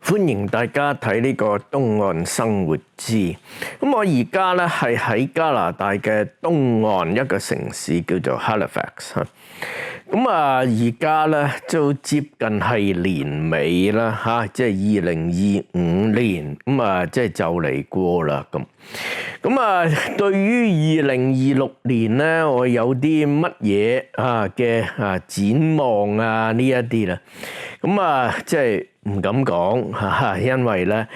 歡迎大家睇呢個東岸生活誌。咁我而家咧係喺加拿大嘅東岸一個城市叫做 Halifax。咁而家咧就接近係年尾啦嚇，即係2025年，即係就嚟過啦咁。對於2026年咧，我有啲乜嘢嘅展望呢一啲啦。即係唔敢講因為咧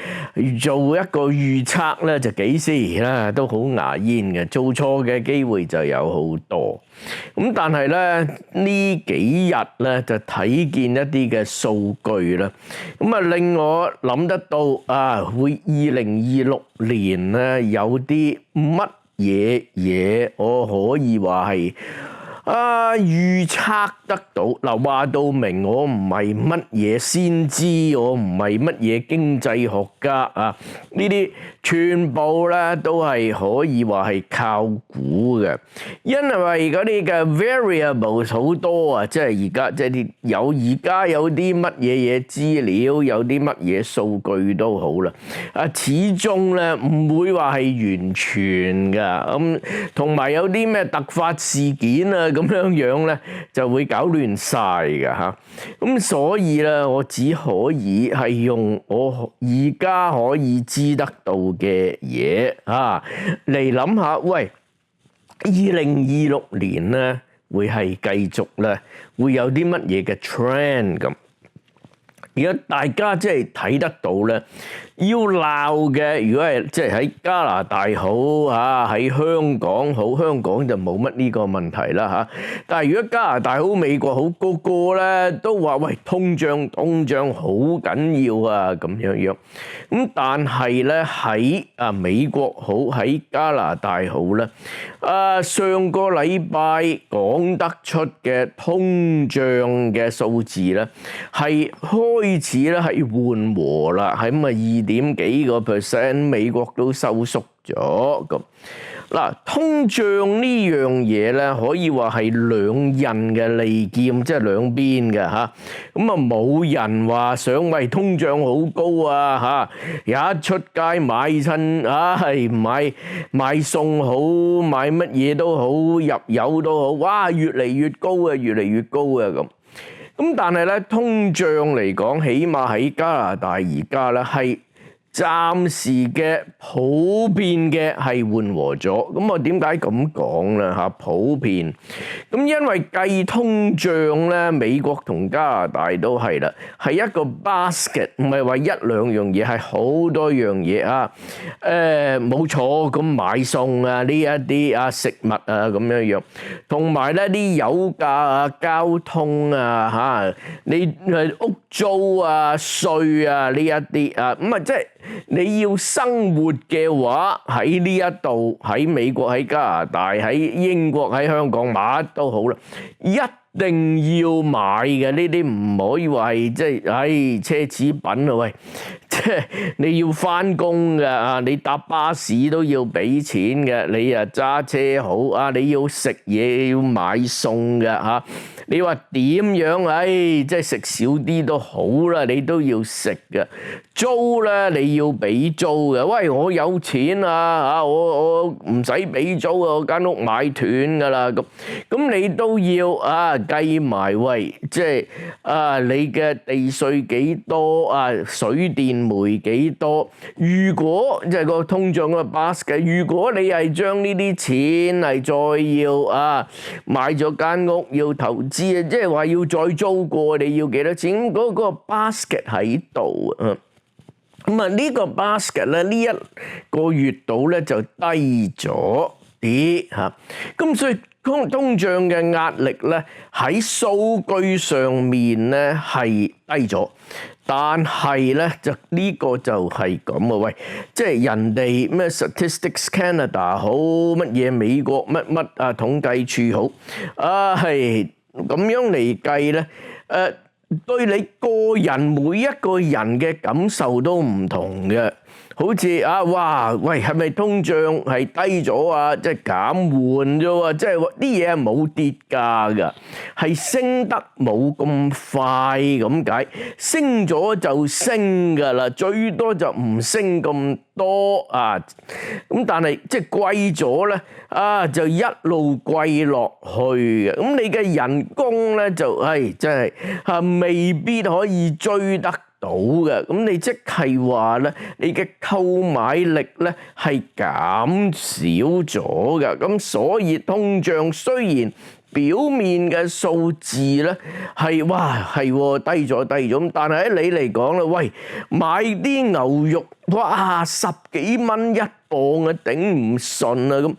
做一個預測咧就幾時咧都好牙煙嘅，做錯嘅機會就有好多。咁但係咧呢幾日咧就睇見一啲嘅數據啦，令我諗得到會2026年咧有啲乜嘢我可以話係預測得到。嗱，話到明我唔係乜嘢先知，我唔係乜嘢經濟學家呢啲全部咧都係可以話係靠估嘅，因為嗰啲嘅 variables 好多即係而家即係而家有啲乜嘢資料，有啲乜嘢數據都好啦，始終咧唔會話係完全噶，同埋有啲咩突發事件咁樣咧就會搞亂晒㗎嚇。咁所以咧我只可以係用我而家可以知得到嘅嘢嚟諗下，喂，2026年咧會係繼續咧會有啲乜嘢嘅 trend 咁。如果大家即係睇得到咧，要鬧嘅，如果係即係喺加拿大好喺香港好，香港就冇乜呢個問題啦但係如果加拿大好、美國好，個個咧都話喂通脹好緊要咁樣。咁但係咧喺美國好，喺加拿大好咧，上個禮拜講得出嘅通脹嘅數字咧係開始咧係緩和啦，係2點幾個 %，美國都收縮咗咁。嗱，通脹呢樣嘢咧，可以話係兩刃嘅利劍，即係兩邊嘅嚇。冇人話想為通脹好高一出街買親買餸好，買乜嘢都好，入油都好，哇，越嚟越高越嚟越高咁。咁但係咧，通脹嚟講，起碼喺加拿大而家咧係暫時嘅普遍嘅係緩和咗。咁我點解咁講咧普遍咁，因為計通脹咧，美國同加拿大都係啦，係一個 basket， 唔係話一兩樣嘢，係好多樣嘢冇錯。咁買餸呢一啲食物咁樣，同埋咧啲油價交通你屋租稅呢一啲咁即係你要生活嘅話，喺呢一度，喺美國、喺加拿大、喺英國、喺香港，乜都好啦，一定要買嘅。呢啲唔可以話係即係奢侈品喂，即係你要返工嘅你搭巴士都要俾錢嘅，你揸車好你要食嘢要買餸嘅你話點樣即係食少啲都好啦，你都要食嘅。租咧你要俾租嘅，喂，我有錢我唔使俾租我間屋買斷㗎啦咁你都要計埋喂，即係你嘅地稅幾多水電煤幾多？如果即係個通脹個 basket， 如果你係將呢啲錢係再要買咗間屋要投資即係話要再租過，你要幾多錢？嗰個 basket 喺度呢個 basket 咧呢一個月度咧就低咗啲咁所以通脹嘅壓力咧喺數據上面咧係低咗，但係咧就呢個就係咁喂，即係人哋咩 Statistics Canada 好，乜嘢美國乜統計處好係咁樣嚟計咧對你個人每一個人嘅感受都唔同嘅。好似哇喂，係咪通脹係低咗啊？即係減緩啫喎，即係啲嘢係冇跌價㗎，係升得冇咁快咁解，升咗就升㗎啦，最多就唔升咁多啊。咁但係即係貴咗咧就一路貴落去嘅，咁你嘅人工咧就真係未必可以追得到嘅，咁你即係話咧，你嘅購買力咧係減少咗嘅，咁所以通脹雖然表面嘅數字咧係低咗，咁但係喺你嚟講咧，喂，買啲牛肉哇10幾蚊一磅啊，頂唔順啊咁，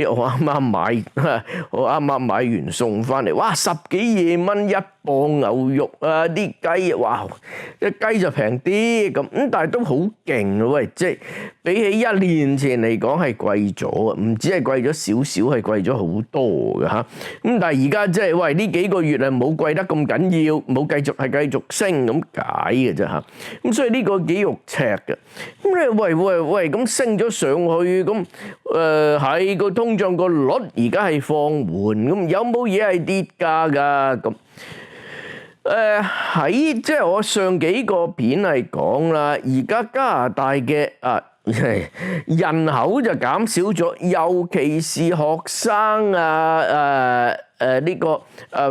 我啱啱買完餸翻嚟，哇10幾廿蚊一磅牛肉啊，啲雞哇一雞就平啲咁，但係都好勁啊喂，即係比起1年前嚟講係貴咗啊，唔止係貴咗少少，係貴咗好多㗎嚇。咁但係而家即係喂呢幾個月啊冇貴得咁緊要，冇繼續升咁解嘅啫嚇。咁所以呢個幾肉赤嘅。咁你喂咁升咗上去咁喺個通脹個率而家係放緩，咁有冇嘢係跌價㗎咁？喺即係我上幾個片係講啦，而家加拿大嘅人口就減少咗，尤其是學生呢個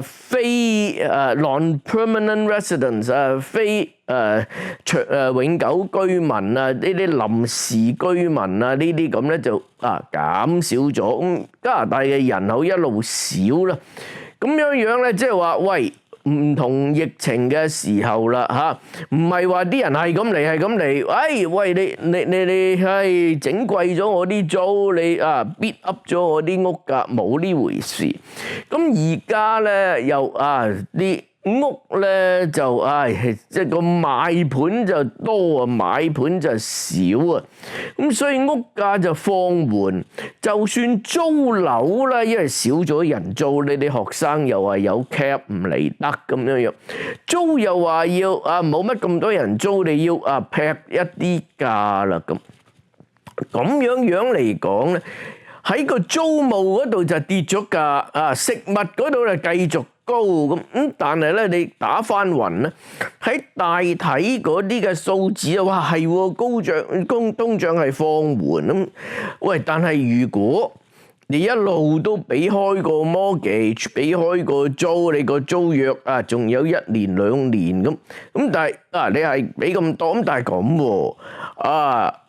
非non-permanent residents 非永久居民呢啲臨時居民呢啲咁咧就減少咗，咁加拿大嘅人口一路少啦，咁樣咧即係話喂。唔同疫情嘅時候啦嚇，唔係話啲人係咁嚟，喂你整貴咗我啲租，你beat up 咗我啲屋價，冇呢回事。咁而家咧又啲屋咧就即係個賣盤就多啊，買盤就少啊，咁所以屋價就放緩。就算租樓啦，因為少咗人租，你啲學生又話有 cap 唔嚟得咁樣，租又話要冇乜咁多人租，你要劈一啲價啦咁樣嚟講咧，喺個租務嗰度就跌咗價，食物嗰度就繼續高咁，但係咧你打翻勻咧，喺大體嗰啲嘅數字哇係通脹係放緩咁，喂，但係如果你一路都俾開個 mortgage， 俾開個租，你個租約仲有1年2年咁，但係你係俾咁多，咁但係咁喎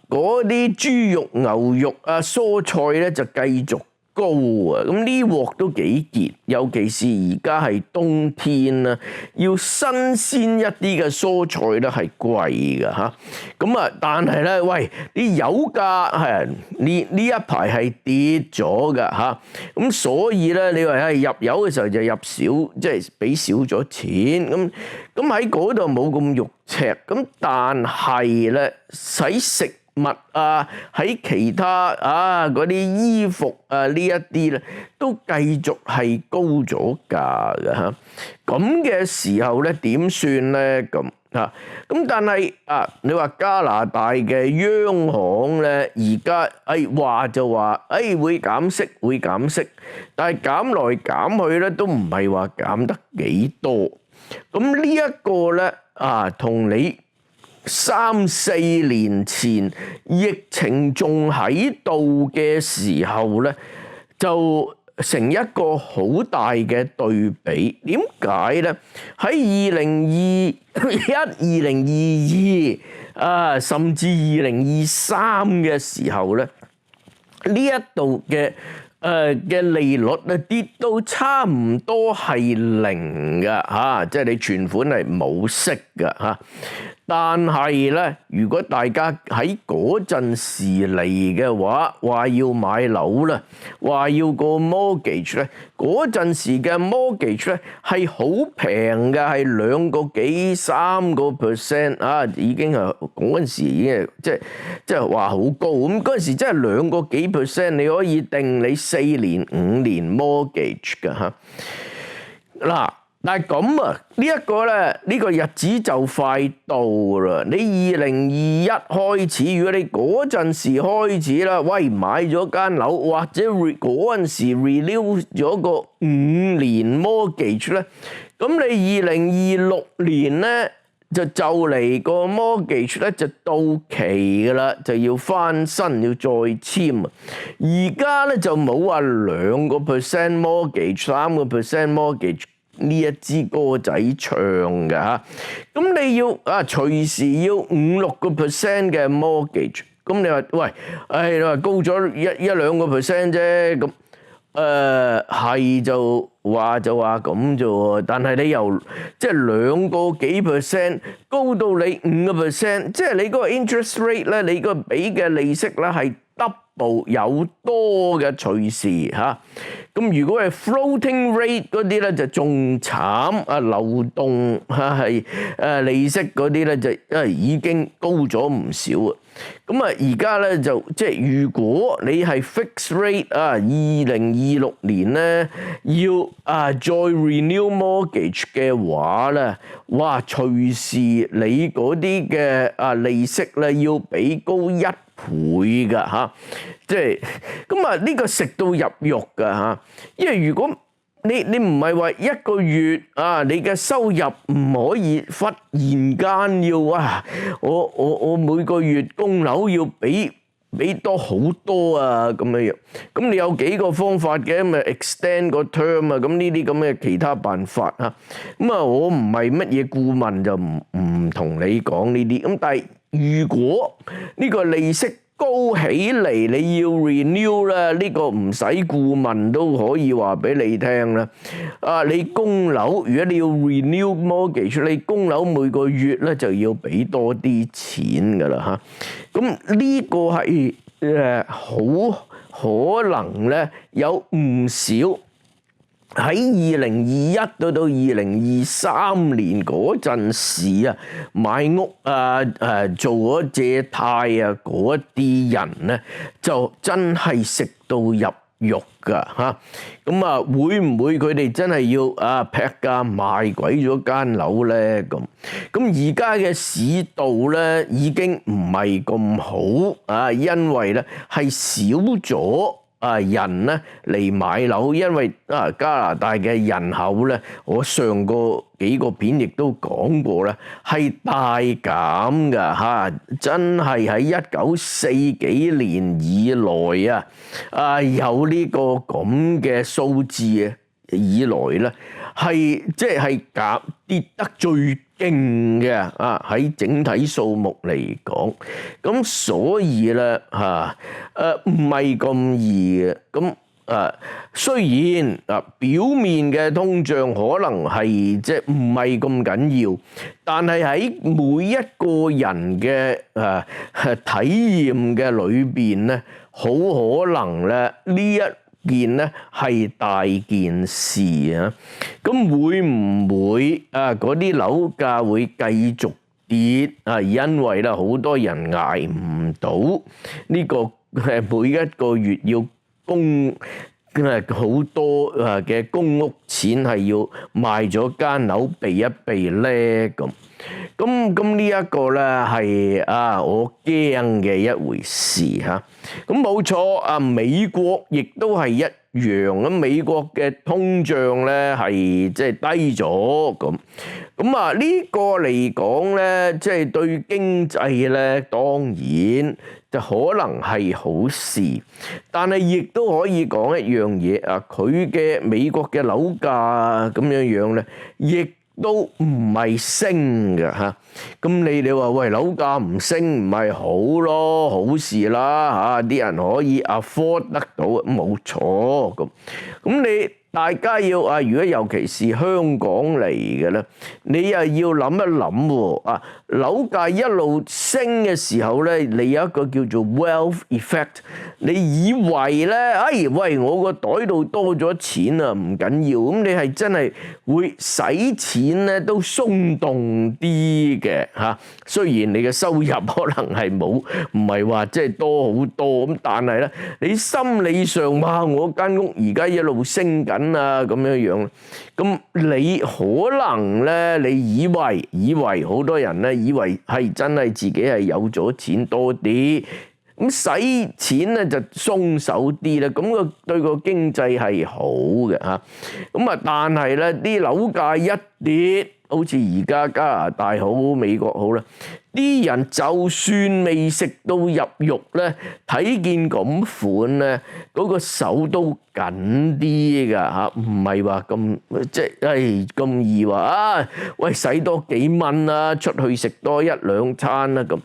嗰啲豬肉、牛肉蔬菜咧就繼續高啊！咁呢鑊都幾熱，尤其是而家係冬天啦，要新鮮一啲嘅蔬菜咧係貴㗎嚇。咁但係咧，喂，啲油價係呢一排係跌咗㗎嚇。咁所以咧，你話入油嘅時候就入少，即係俾少咗錢。咁喺嗰度冇咁肉赤。咁但係咧，使食物喺其他嗰啲衣服呢一啲咧，都繼續係高咗價嘅嚇。咁嘅時候咧點算咧咁？咁但係你話加拿大嘅央行咧，而家話就話會減息，但係減來減去咧都唔係話減得幾多。咁呢一個咧同你3-4年前疫情仲喺度嘅時候咧，就成一個好大嘅對比。點解咧？喺2021、2022甚至2023嘅時候咧，呢一度嘅利率咧跌到差唔多係零㗎，即係你存款係冇息㗎嚇。但係咧，如果大家喺嗰陣時嚟嘅話要買樓啦，話要個 mortgage 咧，嗰陣時嘅 mortgage 咧係好平嘅，係2個幾3%已經係嗰陣時已經係即係話好高。咁嗰陣時真係2個幾%，你可以定你4年5年 mortgage 㗎嚇。嗱，但係咁啊，呢個日子就快到啦。你2021開始，如果你嗰陣時開始啦，喂買咗間樓，或者嗰陣時 renew 咗個5年 mortgage 咧，咁你2026年咧就嚟個 mortgage 咧就到期噶啦，就要翻新，要再簽啊。而家咧就冇話2% mortgage、3% mortgage。呢一支歌仔唱㗎嚇，咁你要隨時要5-6% 嘅 mortgage，咁你話喂，你話高咗1-2% 啫，咁係就話咁啫喎，但係你由即係2個幾%高到你5%，即係你嗰個 interest rate 咧，你個俾嘅利息咧係double 有多嘅隨時嚇。咁如果係 floating rate 嗰啲咧就仲慘，流動係利息嗰啲咧就已經高咗唔少啊。咁而家咧就即係如果你係 fixed rate 2026年咧要再 renew mortgage 嘅話咧，哇隨時你嗰啲嘅利息咧要俾高1倍㗎嚇，即係咁呢個食到入肉㗎嚇，因為如果你唔係話一個月你嘅收入唔可以忽然間要我每個月供樓要俾多好多咁樣，咁你有幾個方法嘅，咪 extend 個 term 咁呢啲咁嘅其他辦法嚇，咁我唔係乜嘢顧問就唔同你講呢啲，咁但係如果呢個利息高起嚟，你要 renew 啦，呢個唔使顧問都可以話俾你聽啦。你供樓，如果你要 renew mortgage，你供樓每個月咧就要俾多啲錢噶啦嚇。咁呢個係好可能咧有唔少喺2021到2023年嗰陣時買屋做咗借貸嗰啲人咧就真係食到入肉噶嚇，咁會唔會佢哋真係要劈價賣鬼咗間樓咧？咁而家嘅市道咧已經唔係咁好因為咧係少咗人咧嚟買樓，因為加拿大嘅人口咧，我上個幾個片亦都講過咧，係大減㗎嚇，真係喺1940幾年以來有呢個咁嘅數字以來咧，係即係跌得最勁嘅喺整體數目嚟講，咁所以咧唔係咁易嘅，咁雖然表面嘅通脹可能係即係唔係咁緊要，但係喺每一個人嘅體驗嘅裏邊咧，好可能咧呢一件咧係大件事咁會唔會嗰啲樓價會繼續跌因為咧好多人捱唔到呢個每一個月要供好多嘅公屋錢，係要賣咗間樓避一避咧咁呢一個咧係我驚嘅一回事嚇。咁冇錯美國亦都係一樣，咁美國嘅通脹咧係即係低咗咁呢個嚟講咧，即係對經濟咧當然就可能係好事，但係亦都可以講一樣嘢佢嘅美國嘅樓價咁樣咧，亦都唔係升嘅嚇。咁你話喂，樓價唔升唔係好咯，好事啦啲人可以 afford 得到，冇錯咁你大家要如果尤其是香港嚟嘅咧，你又要諗一諗喎樓價一路升嘅時候咧，你有一個叫做 wealth effect， 你以為咧喂我個袋度多咗錢唔緊要，咁你係真係會使錢咧都鬆動啲嘅嚇。雖然你嘅收入可能係唔係話即係多好多咁，但係咧你心理上我間屋而家一路升緊緊啊咁樣樣。咁你可能咧，你以為好多人咧以為係真係自己係有咗錢多啲，咁使錢咧就鬆手啲啦，咁個對個經濟係好嘅嚇。咁啊，但係咧啲樓價一跌，好似而家加拿大好、美國好啦，啲人就算未食到入肉咧，睇見咁款咧，嗰個手都緊啲㗎嚇，唔係話咁即係咁易話啊！喂，使多幾蚊啦，出去食多一兩餐啦咁，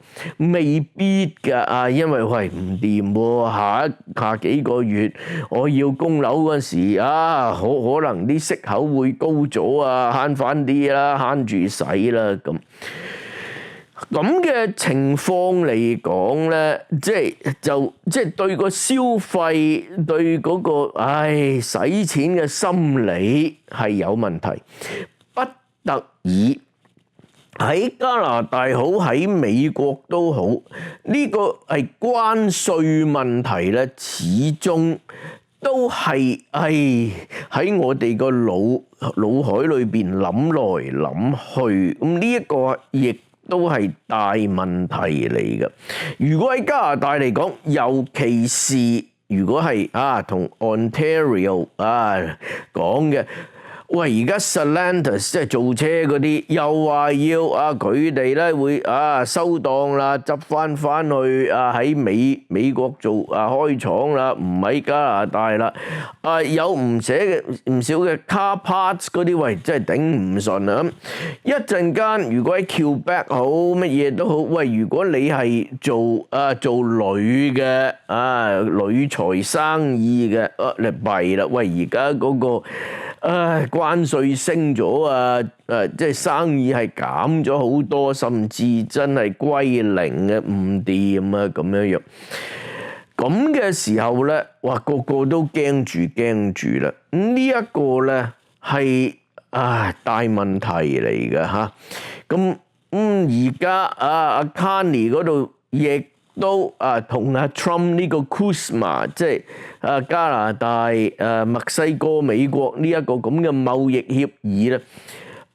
未必㗎啊！因為喂唔掂喎，下幾個月我要供樓嗰陣時啊，可能啲息口會高咗啊，慳翻啲啦，慳住使啦咁。咁嘅情況嚟講咧，即係對個消費，對嗰個使錢嘅心理係有問題，不得已喺加拿大好，喺美國都好，呢個係關稅問題咧，始終都係喺我哋個腦海裏邊諗來諗去，咁呢一個亦都係大問題嚟嘅。如果喺加拿大嚟講，尤其是如果係同 Ontario 講嘅，喂，而家 Stellantis 即係造車嗰啲，又話要佢哋咧會收檔啦，執翻去喺美國做開廠啦，唔喺加拿大啦。有唔少嘅 car parts 嗰啲，喂，真係頂唔順啊！咁一陣間如果喺 Quebec 好，乜嘢都好，喂，如果你係做鋁嘅鋁材生意嘅，你弊啦！喂，而家嗰個關稅升咗即係生意係減咗好多，甚至真係歸零嘅，唔掂啊咁樣樣。咁嘅時候咧，哇，個個都驚住啦。呢一個咧係大問題嚟嘅嚇。咁而家阿 Carney 嗰度亦都同阿 Trump 呢個 CUSMA， 即係加拿大、墨西哥、美國呢一個咁嘅貿易協議咧，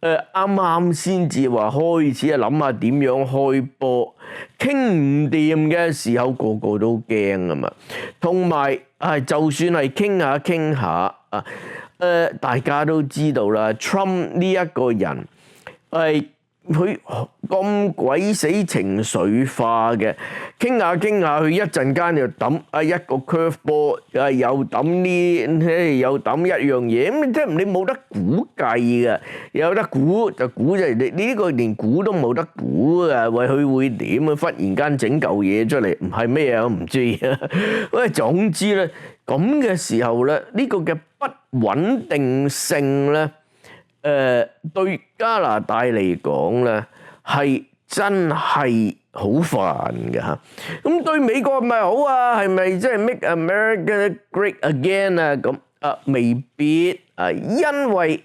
啱啱先至話開始諗下點樣開波，傾唔掂嘅時候個個都驚啊嘛。同埋就算係傾下大家都知道啦 ，Trump 呢一個人佢咁鬼死情緒化嘅，傾下佢一陣間又抌一個 curve ball，又抌又抌一樣嘢，咁即係你冇得估計嘅，有得估就估啫，你呢個連估都冇得估啊！喂，佢會點啊？忽然間整嚿嘢出嚟，唔係咩啊？我唔知啊。喂，總之咧，咁嘅時候咧，呢個嘅不穩定性咧。對加拿大嚟講咧，係真係好煩嘅嚇。咁對美國係咪好啊？係咪即係 Make America Great Again 啊？咁未必因為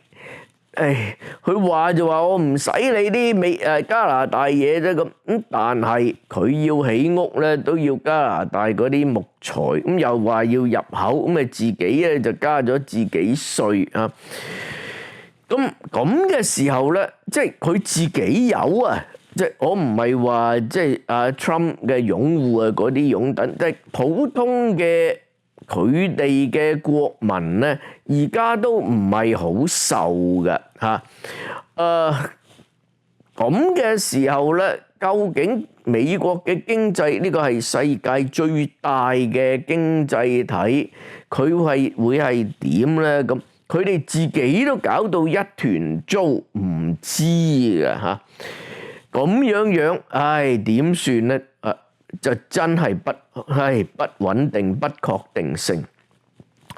佢話就話我唔使你啲加拿大嘢啫咁，但係佢要起屋咧都要加拿大嗰啲木材，咁又話要入口，咁咪自己咧就加咗自己稅啊。咁嘅時候咧，即係佢自己有即係我唔係話即係Trump 嘅擁護嗰啲擁躉，即係普通嘅佢哋嘅國民咧，而家都唔係好受㗎嚇。咁嘅時候咧，究竟美國嘅經濟呢個係世界最大嘅經濟體，佢係會係點咧？咁佢哋自己都搞到一團糟，唔知㗎嚇，咁樣點算咧？就真係不穩定、不確定性。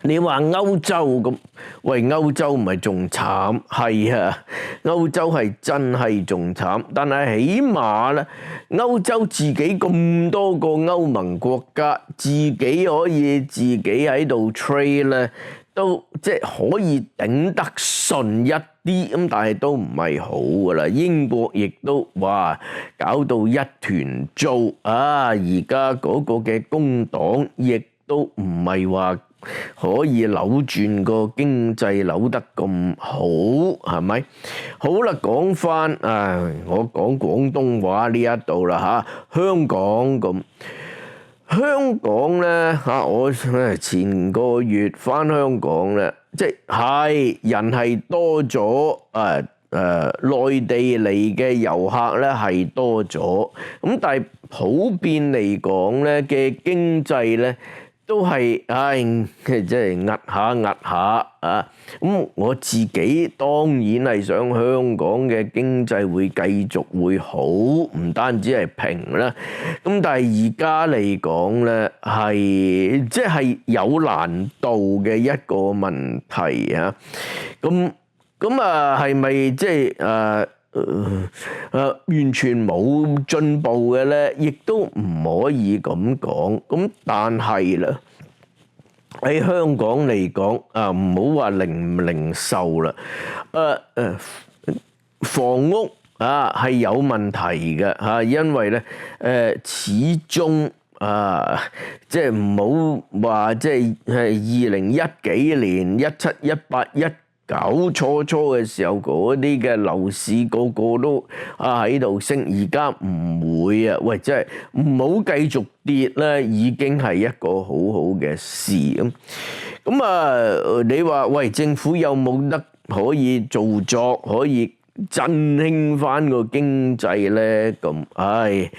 你話歐洲咁，喂，歐洲唔係仲慘？係啊，歐洲係真係仲慘，但係起碼咧，歐洲自己咁多個歐盟國家，自己可以自己喺度 trade 咧。都即係可以頂得順一啲咁，但係都唔係好噶啦。英國亦都話搞到一團糟而家嗰個嘅工黨亦都唔係話可以扭轉個經濟扭得咁好，係咪？好啦，講翻我講廣東話呢一度啦嚇，香港咁。香港咧嚇，我前個月翻香港咧，即係人係多咗，內地嚟嘅遊客咧係多咗，咁但係普遍嚟講咧嘅經濟咧都係即係壓下啊！咁我自己當然係想香港嘅經濟會繼續會好，唔單止係平啦。咁但係而家嚟講咧，係即係有難度嘅一個問題啊！咁係咪即係完全冇進步嘅咧？亦都唔可以咁講。咁但係啦，喺香港嚟講唔好話零售啦，房屋係有問題嘅嚇，因為咧始終即係唔好話即係2010幾年17、18、19初嘅時候嗰啲嘅樓市個個都喺度升，而家唔會啊！喂，即係唔好繼續跌咧，已經係一個好好嘅事咁。你話喂，政府有冇得可以做作可以振興翻個經濟咧？咁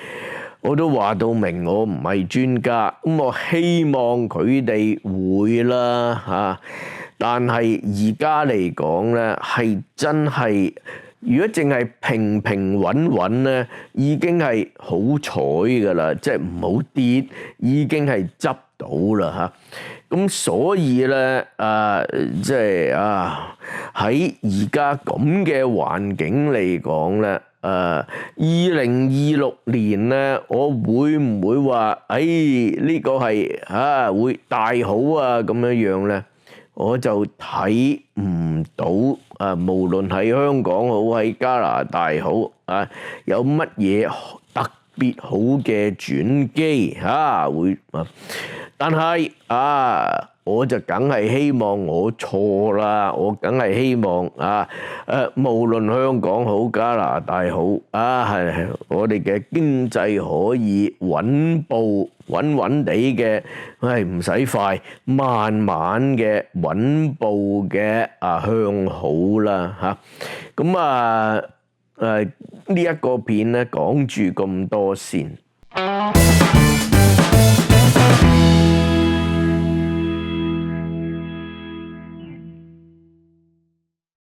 我都話到明，我唔係專家，咁我希望佢哋會啦嚇。但係而家嚟講咧，係真係，如果淨係平平穩穩咧，已經係好彩㗎啦，即係唔好跌，已經係執到啦嚇。咁所以咧，即係喺而家咁嘅環境嚟講咧，2026年咧，我會唔會話呢個係會大好啊咁樣咧？我就睇唔到無論喺香港好，喺加拿大好有乜嘢特別好嘅轉機會，但係我就梗係希望我錯啦，我梗係希望無論香港好，加拿大好係我哋嘅經濟可以穩地嘅，唔使快，慢慢嘅穩步嘅向好啦嚇。咁呢一個片咧講住咁多先。